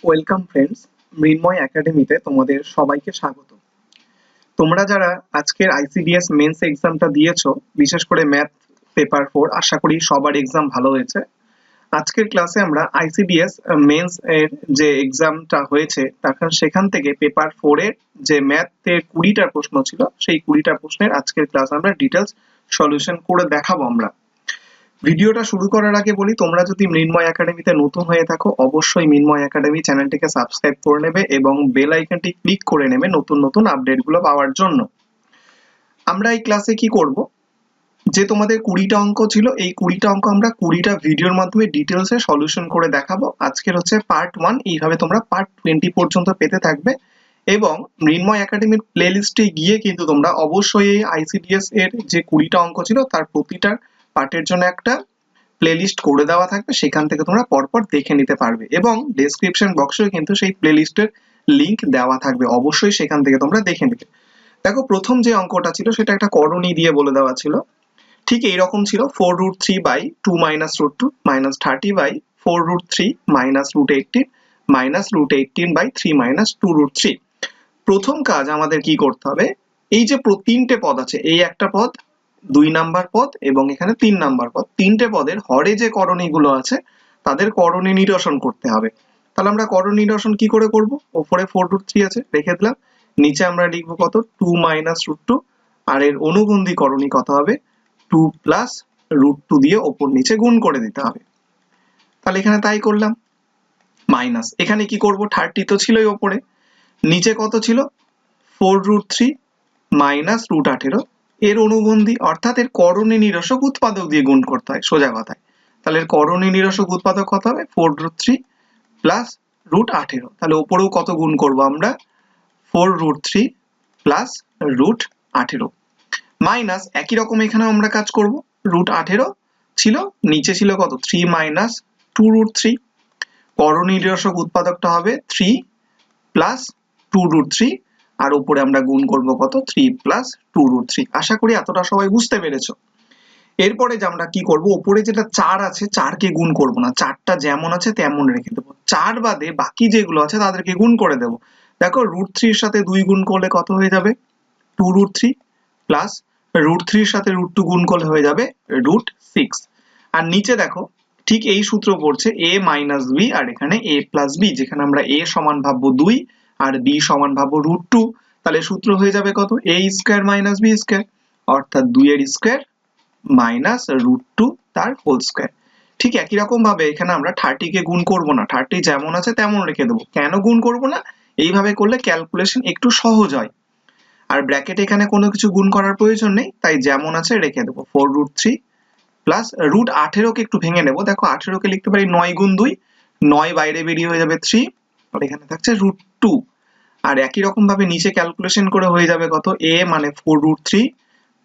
Welcome friends, মৃন্ময় একাডেমিতে তোমাদের সবাইকে স্বাগত। তোমরা যারা আজকের আইসিডিএস মেন্স এক্সামটা দিয়েছো, বিশেষ করে ম্যাথ পেপার 4, আশা করি সবার এক্সাম ভালো হয়েছে। আজকের ক্লাসে আমরা আইসিডিএস মেন্স এর যে এক্সামটা হয়েছে সেখান থেকে পেপার 4 এর যে ম্যাথের 20টা প্রশ্ন ছিল, সেই 20টা প্রশ্নের আজকের ক্লাস আমরা ডিটেলস সলিউশন করে দেখাবো আমরা। ভিডিওটা শুরু করার আগে বলি, তোমরা যদি মৃন্ময় একাডেমিতে নতুন হয়ে থাকো, অবশ্যই মৃন্ময় একাডেমি চ্যানেলটিকে সাবস্ক্রাইব করে নেবে এবং বেল আইকনটি ক্লিক করে নেবে নতুন নতুন আপডেটগুলো পাওয়ার জন্য। আমরা এই ক্লাসে কি করব, যে তোমাদের 20টা অঙ্ক ছিল, এই 20টা অঙ্ক আমরা 20টা ভিডিওর মাধ্যমে ডিটেলসে সলিউশন করে দেখাবো। আজকের হচ্ছে পার্ট 1, এইভাবে তোমরা পার্ট 20 পর্যন্ত পেতে থাকবে এবং মৃন্ময় একাডেমির প্লেলিস্টে গিয়ে কিন্তু তোমরা অবশ্যই এই আইসিডিএস এর যে 20টা অঙ্ক ছিল তার প্রতিটা পার্টের জন্য একটা প্লেলিস্ট করে দেওয়া থাকবে, সেখান থেকে তোমরা পরপর দেখে নিতে পারবে এবং ডেসক্রিপশন বক্সেও কিন্তু সেই প্লেলিস্টের লিংক দেওয়া থাকবে, অবশ্যই সেখান থেকে তোমরা দেখে নিবে। দেখো, প্রথম যে অঙ্কটা ছিল সেটা একটা করণী দিয়ে বলে দেওয়া ছিল। ঠিক এইরকম ছিল, 4√3 by 2 minus root 2 minus 30 by 4√3 minus root 18 minus root 18 by 3 minus 2√3। প্রথম কাজ আমাদের কি করতে হবে, এই যে তিনটে পদ আছে, এই একটা পদ, 2 নাম্বার পদ এবং এখানে 3 নাম্বার পদ, তিনটে পদের হরে যে করণীগুলো আছে তাদের করণী নিরসন করতে হবে। তাহলে আমরা করণী নিরসন কি করে করব? ওপরে 4√3 আছে, রেখে দিলাম। নিচে আমরা লিখবো কত, 2 মাইনাস রুট 2, আর এর অনুবন্ধী করণী কত হবে, 2 প্লাস রুট 2 দিয়ে ওপর নিচে গুণ করে দিতে হবে। তাহলে এখানে তাই করলাম। মাইনাস এখানে কি করব, 30 তো ছিলই ওপরে, নিচে কত ছিল, 4√3 মাইনাস রুট 18, এর অনুবন্ধী অর্থাৎ এর করণী নিরসক উৎপাদক দিয়ে গুণ করতে হয় সোজা কথায়। তাহলে এর করণী নিরসক উৎপাদক কত হবে, 4√3 প্লাস রুট 18। তাহলে ওপরেও কত গুণ করব আমরা, 4√3 প্লাস রুট 18 মাইনাস একই রকম এখানেও আমরা কাজ করব। রুট 18 ছিল, নিচে ছিল কত, 3 মাইনাস 2√3, করণী নিরসক উৎপাদকটা হবে 3 প্লাস 2√3, আর উপরে আমরা গুণ করব কত, 3 প্লাস 2√3। আশা করি এতটা সবাই বুঝতে পেরেছো। এরপরে যে আমরা কি করব, উপরে যেটা 4 আছে 4কে গুণ করব না, 4টা যেমন আছে তেমন রেখে দেবো। 4 বাদে বাকি যেগুলো আছে তাদেরকে গুণ করে দেব। দেখো, √3 এর সাথে 2 গুণ করলে কত হয়ে যাবে, 2√3 প্লাস √3 এর সাথে √2 গুণ করলে হয়ে যাবে √6। আর নিচে দেখো, ঠিক এই সূত্র পড়ছে a মাইনাস b, আর এখানে a প্লাস b, যেখানে আমরা a সমান ভাববো 2 আর b সমান ভাববো √2। তাহলে সূত্র হয়ে যাবে কত, a square minus b square, অর্থাৎ 2 এর স্কয়ার মাইনাস √2 তার হোল স্কয়ার। ঠিক একই রকম ভাবে এখানে আমরা 30 কে গুণ করব না, 30 যেমন আছে তেমন রেখে দেবো। কেন গুণ করব না, এইভাবে করলে ক্যালকুলেশন একটু সহজ হয়। আর ব্র্যাকেটে এখানে কোনো কিছু গুণ করার প্রয়োজন নেই, তাই যেমন আছে রেখে দেবো। 4√3 প্লাস রুট 18 কে একটু ভেঙে নেব। দেখো, 18 কে লিখতে পারি 9 গুণ 2, 9 বাইরে বেরিয়ে হয়ে যাবে 3, আর এখানে থাকছে √2। আর একই রকম ভাবে নিচে ক্যালকুলেশন করে হয়ে যাবে কত, a মানে 4√3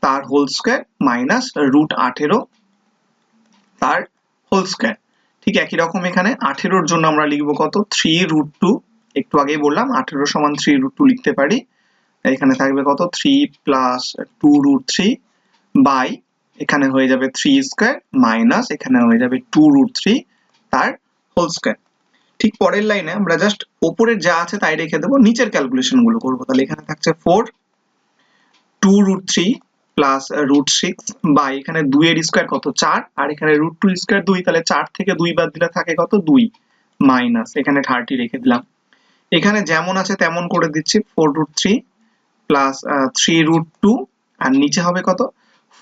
তার হোল স্কয়ার মাইনাস √18 তার হোল স্কয়ার। ঠিক একই রকম এখানে 18 এর জন্য আমরা লিখবো কত, 3√2, একটু আগেই বললাম 18 সমান 3√2 লিখতে পারি। এখানে থাকবে কত, 3 প্লাস 2√3 বাই এখানে হয়ে যাবে 3 স্কয়ার মাইনাস এখানে হয়ে যাবে 2√3 তার হোল স্কয়ার। ঠিক পরের লাইনে আমরা জাস্ট উপরের যা আছে তাই রেখে দেবো, নিচের ক্যালকুলেশন গুলো করবো। তাহলে এখানে থাকছে 4 2√3 প্লাস √6 বাই এখানে 2 এর স্কয়ার কত, 4, আর এখানে √2 স্কয়ার 2, তাহলে 4 থেকে 2 বাদ দিলে থাকে কত, 2 মাইনাস এখানে 30 রেখে দিলাম। এখানে যেমন আছে তেমন করে দিচ্ছি, 4√3 প্লাস 3√2, আর নিচে হবে কত,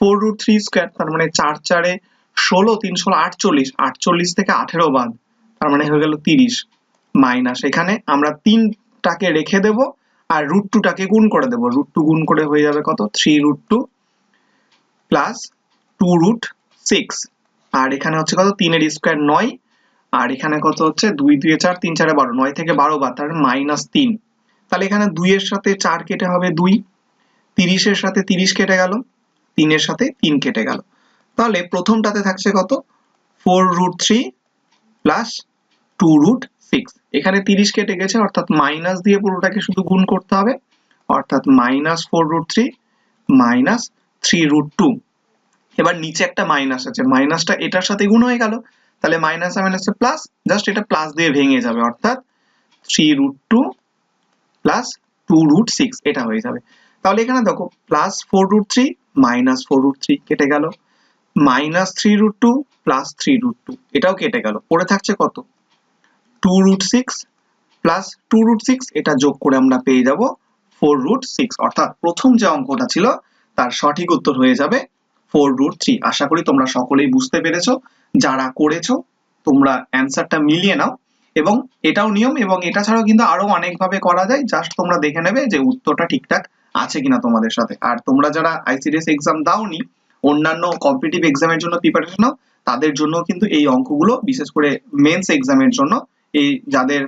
4√3 স্কয়ার, তার মানে 4 4 16, 3 16 48, 48 থেকে 18 বাদ, তার মানে হয়ে গেল 30, মাইনাস এখানে আমরা 3টাকে রেখে দেব আর √2 টাকে গুণ করে দেব। √2 গুণ করে হয়ে যাবে কত, 3√2 প্লাস 2√6, আর এখানে হচ্ছে কত, 3 এর স্কয়ার 9, আর এখানে কত হচ্ছে 2 2 4 3 4 12, 9 থেকে 12 বাদ, তার মাইনাস 3। তাহলে এখানে 2 এর সাথে 4 কেটে হবে 2, 30 এর সাথে 30 কেটে গেল, 3 এর সাথে 3 কেটে গেল। তাহলে প্রথমটাতে থাকছে কত, 4√3 প্লাস 2√6, এখানে 30 কেটে গেছে অর্থাৎ মাইনাস দিয়ে পুরোটাকে শুধু গুণ করতে হবে, অর্থাৎ মাইনাস 4√3 মাইনাস 3√2। এবার নিচে একটা মাইনাস আছে, মাইনাসটা এটার সাথে গুণ হয়ে গেল, তাহলে মাইনাস মাইনাসে প্লাস, জাস্ট এটা প্লাস দিয়ে ভেঙে যাবে, অর্থাৎ 3√2 প্লাস 2√6 এটা হয়ে যাবে। তাহলে এখানে দেখো প্লাস 4√3 মাইনাস 4√3 কেটে গেল, মাইনাস 3√2 প্লাস 3√2 এটাও কেটে গেল, পড়ে থাকছে কত 2√6 প্লাস 2√6 এটা যোগ করে আমরা পেয়ে যাব 4√6। অর্থাৎ প্রথম যে অঙ্কটা ছিল তার সঠিক উত্তর হয়ে যাবে 4√3। আশা করি তোমরা সকলেই বুঝতে পেরেছো, যারা করেছো তোমরা অ্যান্সারটা মিলিয়ে নাও। এবং এটাও নিয়ম, এবং এটা ছাড়াও কিন্তু আরো অনেক ভাবে করা যায়, জাস্ট তোমরা দেখে নেবে যে উত্তরটা ঠিকঠাক আছে কিনা তোমাদের সাথে। আর তোমরা যারা আইসিডিএস এক্সাম দাওনি, অন্যান্য কম্পিটিটিভ এক্সামের জন্য প্রিপারেশন নাও, তাদের জন্য কিন্তু এই অঙ্কগুলো, বিশেষ করে মেন্স এক্সামের জন্য, এই যাদের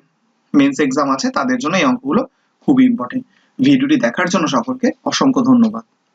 মেন্স এক্সাম আছে তাদের জন্য এই অঙ্কগুলো খুবই ইম্পর্টেন্ট। ভিডিওটি দেখার জন্য সকলকে অসংখ্য ধন্যবাদ।